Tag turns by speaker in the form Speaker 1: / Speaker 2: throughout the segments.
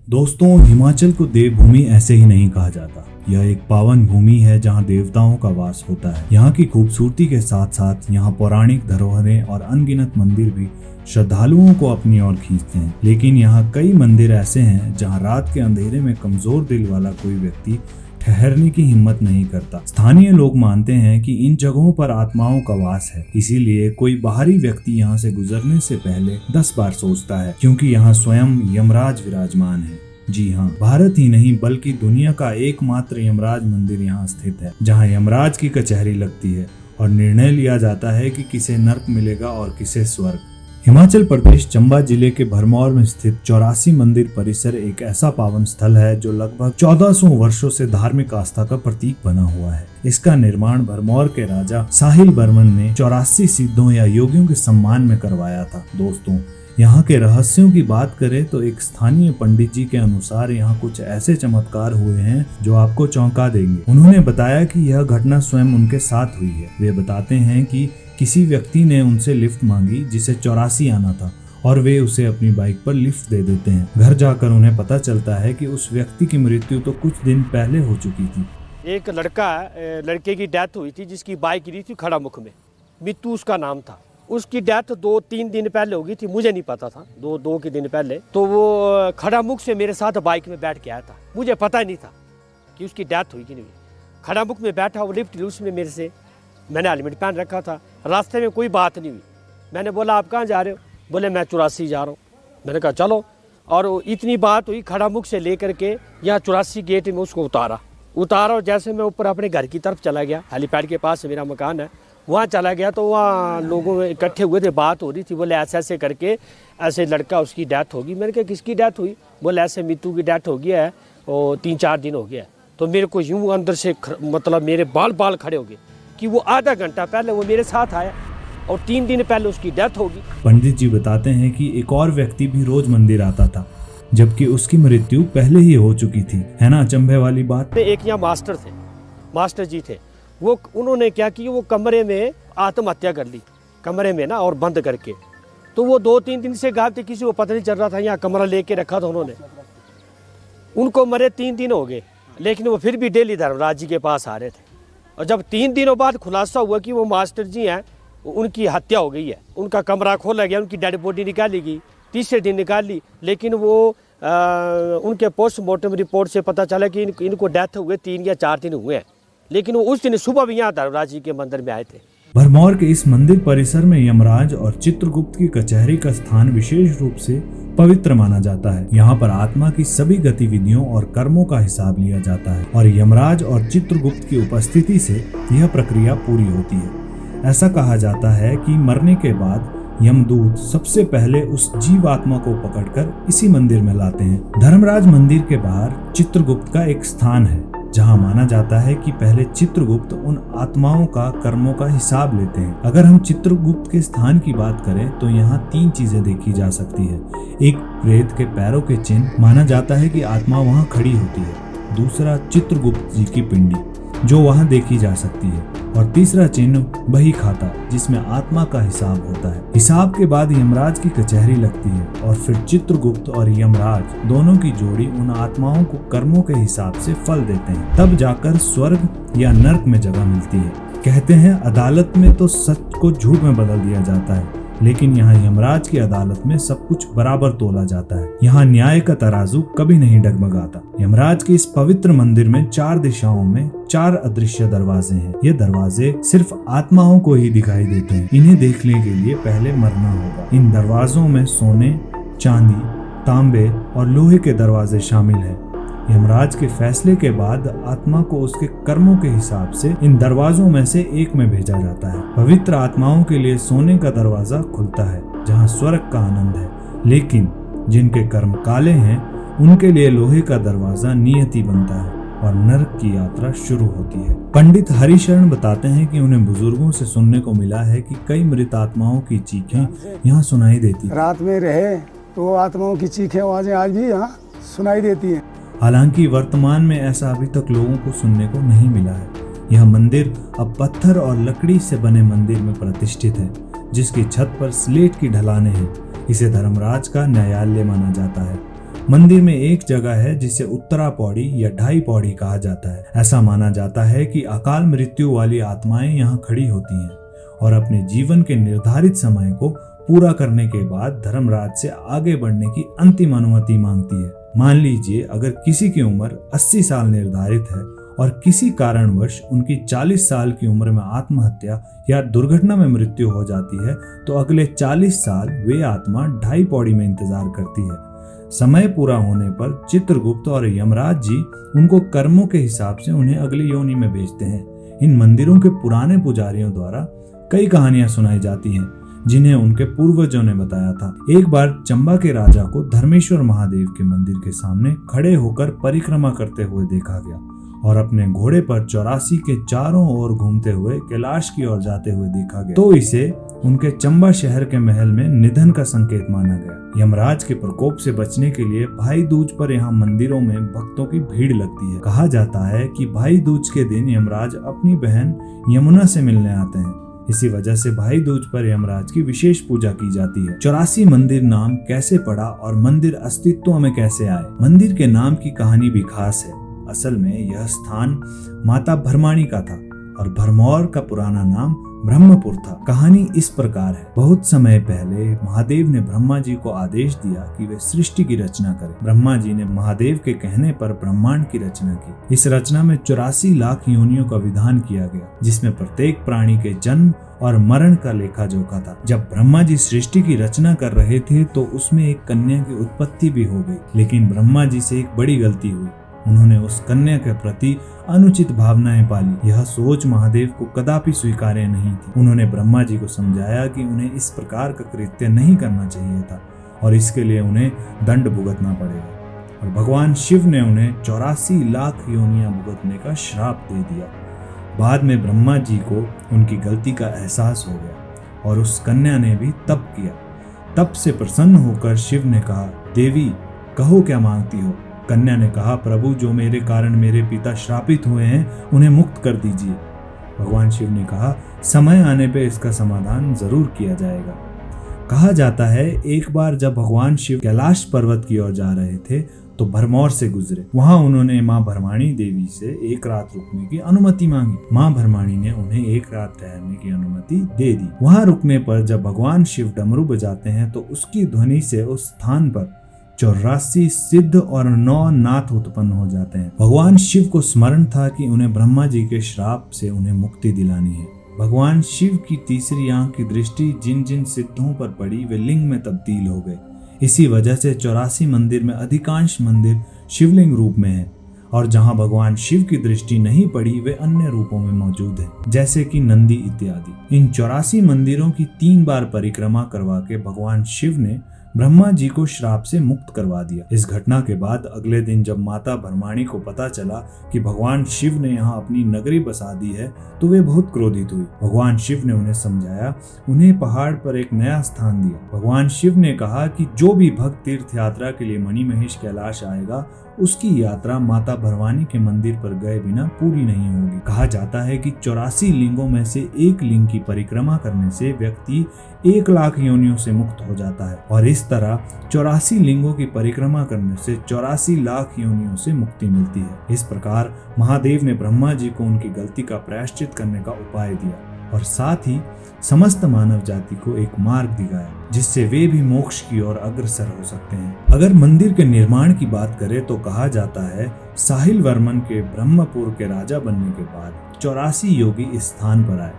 Speaker 1: दोस्तों, हिमाचल को देवभूमि ऐसे ही नहीं कहा जाता। यह एक पावन भूमि है जहां देवताओं का वास होता है। यहाँ की खूबसूरती के साथ साथ यहाँ पौराणिक धरोहरें और अनगिनत मंदिर भी श्रद्धालुओं को अपनी ओर खींचते हैं। लेकिन यहाँ कई मंदिर ऐसे हैं जहाँ रात के अंधेरे में कमजोर दिल वाला कोई व्यक्ति ठहरने की हिम्मत नहीं करता। स्थानीय लोग मानते हैं कि इन जगहों पर आत्माओं का वास है, इसीलिए कोई बाहरी व्यक्ति यहाँ से गुजरने से पहले 10 बार सोचता है, क्योंकि यहाँ स्वयं यमराज विराजमान है। जी हाँ, भारत ही नहीं बल्कि दुनिया का एकमात्र यमराज मंदिर यहाँ स्थित है, जहाँ यमराज की कचहरी लगती है और निर्णय लिया जाता है कि किसे नर्क मिलेगा और किसे स्वर्ग। हिमाचल प्रदेश चंबा जिले के भरमौर में स्थित 84 मंदिर परिसर एक ऐसा पावन स्थल है जो लगभग 1400 वर्षों से धार्मिक आस्था का प्रतीक बना हुआ है। इसका निर्माण भरमौर के राजा साहिल बर्मन ने 84 सिद्धों या योगियों के सम्मान में करवाया था। दोस्तों, यहाँ के रहस्यों की बात करें तो एक स्थानीय पंडित जी के अनुसार यहाँ कुछ ऐसे चमत्कार हुए हैं जो आपको चौंका देंगे। उन्होंने बताया कि यह घटना स्वयं उनके साथ हुई है। वे बताते हैं कि किसी व्यक्ति ने उनसे लिफ्ट मांगी जिसे 84 आना था और वे उसे अपनी बाइक पर लिफ्ट दे देते हैं। घर जाकर उन्हें पता चलता है कि उस व्यक्ति की मृत्यु तो कुछ दिन पहले हो चुकी थी।
Speaker 2: एक लड़के की डेथ हुई थी जिसकी बाइक गिरी थी खड़ामुख में। मित्तू उसका नाम था। उसकी डेथ 2-3 दिन पहले हो गई थी, मुझे नहीं पता था। दो के दिन पहले तो वो खड़ामुख से मेरे साथ बाइक में बैठ के आया था। मुझे पता ही नहीं था कि उसकी डेथ हुई कि नहीं हुई। खड़ामुख में बैठा, वो लिफ्ट ली उसने मेरे से। मैंने हेलमेट पहन रखा था। रास्ते में कोई बात नहीं हुई। मैंने बोला आप कहाँ जा रहे हो? बोले मैं 84 जा रहा हूँ। मैंने कहा चलो। और इतनी बात हुई, खड़ामुख से लेकर के यहाँ 84 गेट में उसको उतारा और जैसे मैं ऊपर अपने घर की तरफ चला गया, हेलीपैड के पास मेरा मकान है, वहाँ चला गया तो वहाँ लोगों इकट्ठे हुए थे, बात हो रही थी। बोले ऐसे ऐसे करके ऐसे लड़का उसकी डेथ होगी। मैंने कहा किसकी डेथ हुई? बोले ऐसे मित्तू की डेथ हो गया है और 3-4 दिन हो गया है। तो मेरे को यूँ अंदर से मतलब मेरे बाल खड़े हो गए कि वो आधा घंटा पहले वो मेरे साथ आया और 3 दिन पहले उसकी डेथ होगी।
Speaker 1: पंडित जी बताते हैं कि एक और व्यक्ति भी रोज मंदिर आता था, जबकि उसकी मृत्यु पहले ही हो चुकी थी। है ना अचंभे वाली बात।
Speaker 2: एक यहाँ मास्टर जी थे। वो उन्होंने क्या किया, वो कमरे में आत्महत्या कर ली, कमरे में ना, और बंद करके। तो वो 2-3 दिन से गायब थे, किसी को पता नहीं चल रहा था। यहाँ कमरा लेके रखा था उन्होंने। उनको मरे 3 दिन हो गए, लेकिन वो फिर भी डेली धर्मराज जी के पास आ रहे थे। और जब 3 दिनों बाद खुलासा हुआ कि वो मास्टर जी हैं, उनकी हत्या हो गई है, उनका कमरा खोला गया, उनकी डेड बॉडी निकाली गई, तीसरे दिन निकाल ली। लेकिन वो उनके पोस्टमार्टम रिपोर्ट से पता चला कि इनको डेथ हुए 3 या 4 दिन हुए हैं। लेकिन वो उस दिन सुबह भी यहाँ धर्मराज जी के मंदिर में आए थे।
Speaker 1: भरमौर के इस मंदिर परिसर में यमराज और चित्रगुप्त की कचहरी का स्थान विशेष रूप से पवित्र माना जाता है। यहाँ पर आत्मा की सभी गतिविधियों और कर्मों का हिसाब लिया जाता है और यमराज और चित्रगुप्त की उपस्थिति से यह प्रक्रिया पूरी होती है। ऐसा कहा जाता है कि मरने के बाद यमदूत सबसे पहले उस जीवात्मा को पकड़कर इसी मंदिर में लाते हैं। धर्मराज मंदिर के बाहर चित्रगुप्त का एक स्थान है, जहां माना जाता है कि पहले चित्रगुप्त उन आत्माओं का कर्मों का हिसाब लेते हैं। अगर हम चित्रगुप्त के स्थान की बात करें तो यहाँ 3 चीजें देखी जा सकती है। एक, प्रेत के पैरों के चिन्ह, माना जाता है कि आत्मा वहाँ खड़ी होती है। दूसरा, चित्रगुप्त जी की पिंडी जो वहाँ देखी जा सकती है। और तीसरा चिन्ह, बही खाता, जिसमें आत्मा का हिसाब होता है। हिसाब के बाद यमराज की कचहरी लगती है और फिर चित्रगुप्त और यमराज दोनों की जोड़ी उन आत्माओं को कर्मों के हिसाब से फल देते हैं। तब जाकर स्वर्ग या नर्क में जगह मिलती है। कहते हैं अदालत में तो सच को झूठ में बदल दिया जाता है, लेकिन यहाँ यमराज की अदालत में सब कुछ बराबर तोला जाता है। यहाँ न्याय का तराजू कभी नहीं डगमगाता। यमराज के इस पवित्र मंदिर में 4 दिशाओं में 4 अदृश्य दरवाजे हैं। ये दरवाजे सिर्फ आत्माओं को ही दिखाई देते हैं। इन्हें देखने के लिए पहले मरना होगा। इन दरवाजों में सोने, चांदी, तांबे और लोहे के दरवाजे शामिल हैं। यमराज के फैसले के बाद आत्मा को उसके कर्मों के हिसाब से इन दरवाजों में से एक में भेजा जाता है। पवित्र आत्माओं के लिए सोने का दरवाजा खुलता है, जहां स्वर्ग का आनंद है, लेकिन जिनके कर्म काले हैं उनके लिए लोहे का दरवाजा नियति बनता है और नरक की यात्रा शुरू होती है। पंडित हरिशरण बताते हैं कि उन्हें बुजुर्गों से सुनने को मिला है कि कई मृत आत्माओं की चीखें यहाँ सुनाई देती है।
Speaker 3: रात में रहे तो आत्माओं की चीखें आवाजें आज भी यहाँ सुनाई देती हैं।
Speaker 1: हालांकि वर्तमान में ऐसा अभी तक लोगों को सुनने को नहीं मिला है। यह मंदिर अब पत्थर और लकड़ी से बने मंदिर में प्रतिष्ठित है, जिसकी छत पर स्लेट की ढलानें हैं। इसे धर्मराज का न्यायालय माना जाता है मंदिर में एक जगह है जिसे उत्तरा पौड़ी या ढाई पौड़ी कहा जाता है। ऐसा माना जाता है कि अकाल मृत्यु वाली आत्माएं यहाँ खड़ी होती हैं और अपने जीवन के निर्धारित समय को पूरा करने के बाद धर्मराज से आगे बढ़ने की अंतिम अनुमति मांगती है। मान लीजिए अगर किसी की उम्र 80 साल निर्धारित है और किसी कारणवश उनकी 40 साल की उम्र में आत्महत्या या दुर्घटना में मृत्यु हो जाती है तो अगले 40 साल वे आत्मा ढाई पौड़ी में इंतजार करती है। समय पूरा होने पर चित्रगुप्त और यमराज जी उनको कर्मों के हिसाब से उन्हें अगली योनि में भेजते हैं। इन मंदिरों के पुराने पुजारियों द्वारा कई कहानियां सुनाई जाती हैं जिन्हें उनके पूर्वजों ने बताया था। एक बार चंबा के राजा को धर्मेश्वर महादेव के मंदिर के सामने खड़े होकर परिक्रमा करते हुए देखा गया और अपने घोड़े पर 84 के चारों ओर घूमते हुए कैलाश की ओर जाते हुए देखा गया, तो इसे उनके चंबा शहर के महल में निधन का संकेत माना गया। यमराज के प्रकोप से बचने के लिए भाई दूज पर यहाँ मंदिरों में भक्तों की भीड़ लगती है। कहा जाता है कि भाई दूज के दिन यमराज अपनी बहन यमुना से मिलने आते हैं। इसी वजह से भाई दूज पर यमराज की विशेष पूजा की जाती है। 84 मंदिर नाम कैसे पड़ा और मंदिर अस्तित्व में कैसे आए? मंदिर के नाम की कहानी भी खास है। असल में यह स्थान माता भरमाणी का था और भरमौर का पुराना नाम ब्रह्मपुर था। कहानी इस प्रकार है। बहुत समय पहले महादेव ने ब्रह्मा जी को आदेश दिया कि वे सृष्टि की रचना करें। ब्रह्मा जी ने महादेव के कहने पर ब्रह्मांड की रचना की। इस रचना में 84 लाख योनियों का विधान किया गया, जिसमें प्रत्येक प्राणी के जन्म और मरण का लेखा जोखा था। जब ब्रह्मा जी सृष्टि की रचना कर रहे थे तो उसमें एक कन्या की उत्पत्ति भी हो गई, लेकिन ब्रह्मा जी से एक बड़ी गलती हुई। उन्होंने उस कन्या के प्रति अनुचित भावनाएं पाली। यह सोच महादेव को कदापि स्वीकार्य नहीं थी। उन्होंने ब्रह्मा जी को समझाया कि उन्हें इस प्रकार का कृत्य नहीं करना चाहिए था और इसके लिए उन्हें दंड भुगतना पड़ेगा। और भगवान शिव ने उन्हें 84 लाख योनियां भुगतने का श्राप दे दिया। बाद में ब्रह्मा जी को उनकी गलती का एहसास हो गया और उस कन्या ने भी तप किया। तप से प्रसन्न होकर शिव ने कहा, देवी कहो क्या मांगती हो? कन्या ने कहा, प्रभु जो मेरे कारण मेरे पिता श्रापित हुए हैं उन्हें मुक्त कर दीजिए। भगवान शिव ने कहा, समय आने पे इसका समाधान जरूर किया जाएगा। कहा जाता है एक बार जब भगवान शिव कैलाश पर्वत की ओर जा रहे थे तो भरमौर से गुजरे। वहां उन्होंने मां भरमाणी देवी से एक रात रुकने की अनुमति मांगी। मां भरमाणी ने उन्हें एक रात ठहरने की अनुमति दे दी। वहां रुकने पर जब भगवान शिव डमरू बजाते हैं तो उसकी ध्वनि से उस स्थान पर 84 सिद्ध और 9 नाथ उत्पन्न हो जाते हैं। भगवान शिव को स्मरण था कि उन्हें ब्रह्मा जी के श्राप से उन्हें मुक्ति दिलानी है। भगवान शिव की तीसरी आंख की दृष्टि जिन जिन सिद्धों पर पड़ी वे लिंग में तब्दील हो गए। इसी वजह से 84 मंदिर में अधिकांश मंदिर शिवलिंग रूप में है और जहां भगवान शिव की दृष्टि नहीं पड़ी वे अन्य रूपों में मौजूद हैं, जैसे कि नंदी इत्यादि। इन 84 मंदिरों की 3 बार परिक्रमा करवा के भगवान शिव ने ब्रह्मा जी को श्राप से मुक्त करवा दिया। इस घटना के बाद अगले दिन जब माता भरमाणी को पता चला कि भगवान शिव ने यहाँ अपनी नगरी बसा दी है तो वे बहुत क्रोधित हुई। भगवान शिव ने उन्हें समझाया, उन्हें पहाड़ पर एक नया स्थान दिया। भगवान शिव ने कहा कि जो भी भक्त तीर्थ यात्रा के लिए मणिमहेश कैलाश आएगा उसकी यात्रा माता भरमाणी के मंदिर पर गए बिना पूरी नहीं होगी। कहा जाता है कि 84 लिंगों में से एक लिंग की परिक्रमा करने से व्यक्ति 1 लाख योनियों से मुक्त हो जाता है और इस तरह 84 लिंगों की परिक्रमा करने से 84 लाख योनियों से मुक्ति मिलती है। इस प्रकार महादेव ने ब्रह्मा जी को उनकी गलती का प्रायश्चित करने का उपाय दिया और साथ ही समस्त मानव जाति को एक मार्ग दिखाया जिससे वे भी मोक्ष की ओर अग्रसर हो सकते हैं। अगर मंदिर के निर्माण की बात करें तो कहा जाता है साहिल वर्मन के ब्रह्मपुर के राजा बनने के बाद 84 योगी इस स्थान पर आए।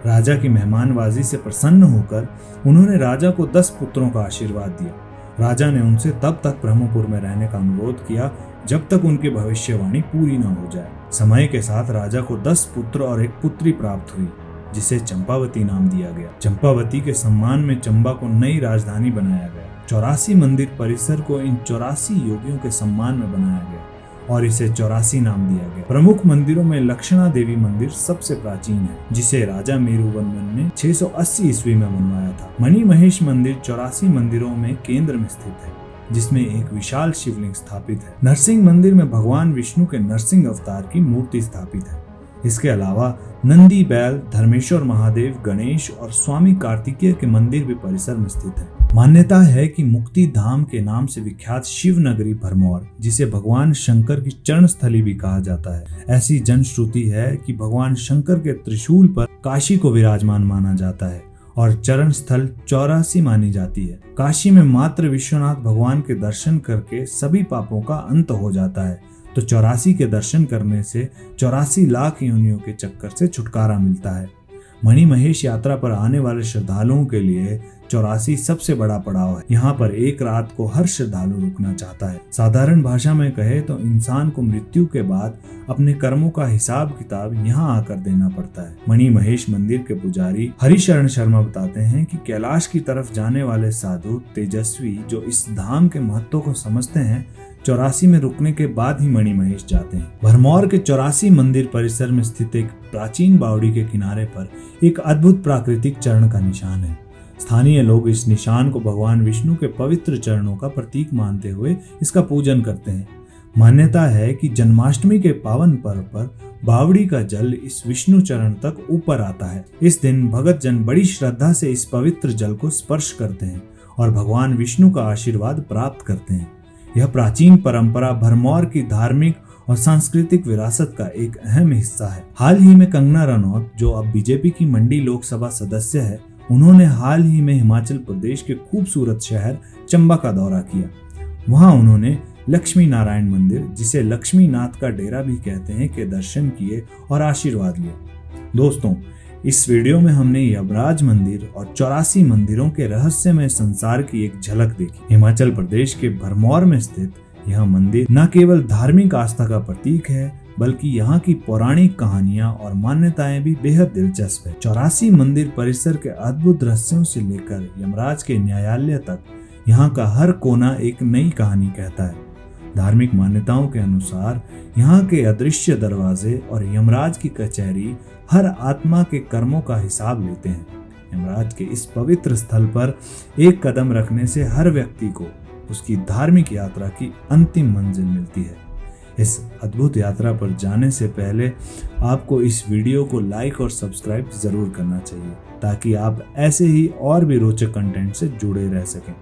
Speaker 1: राजा की मेहमानबाजी से प्रसन्न होकर उन्होंने राजा को 10 पुत्रों का आशीर्वाद दिया। राजा ने उनसे तब तक ब्रह्मपुर में रहने का अनुरोध किया जब तक उनकी भविष्यवाणी पूरी न हो जाए। समय के साथ राजा को 10 पुत्र और एक पुत्री प्राप्त हुई जिसे चंपावती नाम दिया गया। चंपावती के सम्मान में चंबा को नई राजधानी बनाया गया। 84 मंदिर परिसर को इन 84 योगियों के सम्मान में बनाया गया और इसे 84 नाम दिया गया। प्रमुख मंदिरों में लक्षणा देवी मंदिर सबसे प्राचीन है जिसे राजा मेरुवर्मन ने 680 ईस्वी में बनवाया था। मणिमहेश मंदिर 84 मंदिरों में केंद्र में स्थित है जिसमें एक विशाल शिवलिंग स्थापित है। नरसिंह मंदिर में भगवान विष्णु के नरसिंह अवतार की मूर्ति स्थापित है। इसके अलावा नंदी, बैल, धर्मेश्वर महादेव, गणेश और स्वामी कार्तिकेय के मंदिर भी परिसर में स्थित है। मान्यता है कि मुक्ति धाम के नाम से विख्यात शिव नगरी भरमौर, जिसे भगवान शंकर की चरण स्थली भी कहा जाता है, ऐसी जनश्रुति है कि भगवान शंकर के त्रिशूल पर काशी को विराजमान माना जाता है और चरण स्थल 84 मानी जाती है। काशी में मात्र विश्वनाथ भगवान के दर्शन करके सभी पापों का अंत हो जाता है, तो 84 के दर्शन करने से 84 लाख योनियों के चक्कर से छुटकारा मिलता है। मणि महेश यात्रा पर आने वाले श्रद्धालुओं के लिए 84 सबसे बड़ा पड़ाव है। यहाँ पर एक रात को हर श्रद्धालु रुकना चाहता है। साधारण भाषा में कहे तो इंसान को मृत्यु के बाद अपने कर्मों का हिसाब किताब यहाँ आकर देना पड़ता है। मणि महेश मंदिर के पुजारी हरिशरण शर्मा बताते हैं कि कैलाश की तरफ जाने वाले साधु तेजस्वी जो इस धाम के महत्व को समझते हैं, 84 में रुकने के बाद ही मणि महेश जाते हैं। भरमौर के 84 मंदिर परिसर में स्थित एक प्राचीन बावड़ी के किनारे पर एक अद्भुत प्राकृतिक चरण का निशान है। स्थानीय लोग इस निशान को भगवान विष्णु के पवित्र चरणों का प्रतीक मानते हुए इसका पूजन करते हैं। मान्यता है कि जन्माष्टमी के पावन पर्व पर बावड़ी का जल इस विष्णु चरण तक ऊपर आता है। इस दिन भगत जन बड़ी श्रद्धा से इस पवित्र जल को स्पर्श करते हैं और भगवान विष्णु का आशीर्वाद प्राप्त करते हैं। यह प्राचीन परंपरा भरमौर की धार्मिक और सांस्कृतिक विरासत का एक अहम हिस्सा है। हाल ही में कंगना रनौत, जो अब बीजेपी की मंडी लोकसभा सदस्य है, उन्होंने हाल ही में हिमाचल प्रदेश के खूबसूरत शहर चंबा का दौरा किया। वहां उन्होंने लक्ष्मी नारायण मंदिर, जिसे लक्ष्मी नाथ का डेरा भी कहते हैं, के दर्शन किए और आशीर्वाद लिया। दोस्तों, इस वीडियो में हमने यमराज मंदिर और 84 मंदिरों के रहस्यमय संसार की एक झलक देखी। हिमाचल प्रदेश के भरमौर में स्थित यह मंदिर न केवल धार्मिक आस्था का प्रतीक है, बल्कि यहाँ की पौराणिक कहानियां और मान्यताएं भी बेहद दिलचस्प है। 84 मंदिर परिसर के अद्भुत रहस्यों से लेकर यमराज के न्यायालय तक यहाँ का हर कोना एक नई कहानी कहता है। धार्मिक मान्यताओं के अनुसार यहाँ के अदृश्य दरवाजे और यमराज की कचहरी हर आत्मा के कर्मों का हिसाब लेते हैं। यमराज के इस पवित्र स्थल पर एक कदम रखने से हर व्यक्ति को उसकी धार्मिक यात्रा की अंतिम मंजिल मिलती है। इस अद्भुत यात्रा पर जाने से पहले आपको इस वीडियो को लाइक और सब्सक्राइब जरूर करना चाहिए, ताकि आप ऐसे ही और भी रोचक कंटेंट से जुड़े रह सकें।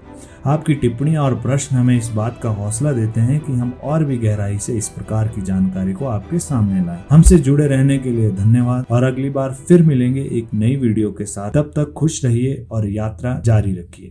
Speaker 1: आपकी टिप्पणियां और प्रश्न हमें इस बात का हौसला देते हैं कि हम और भी गहराई से इस प्रकार की जानकारी को आपके सामने लाएं। हमसे जुड़े रहने के लिए धन्यवाद और अगली बार फिर मिलेंगे एक नई वीडियो के साथ। तब तक खुश रहिए और यात्रा जारी रखिए।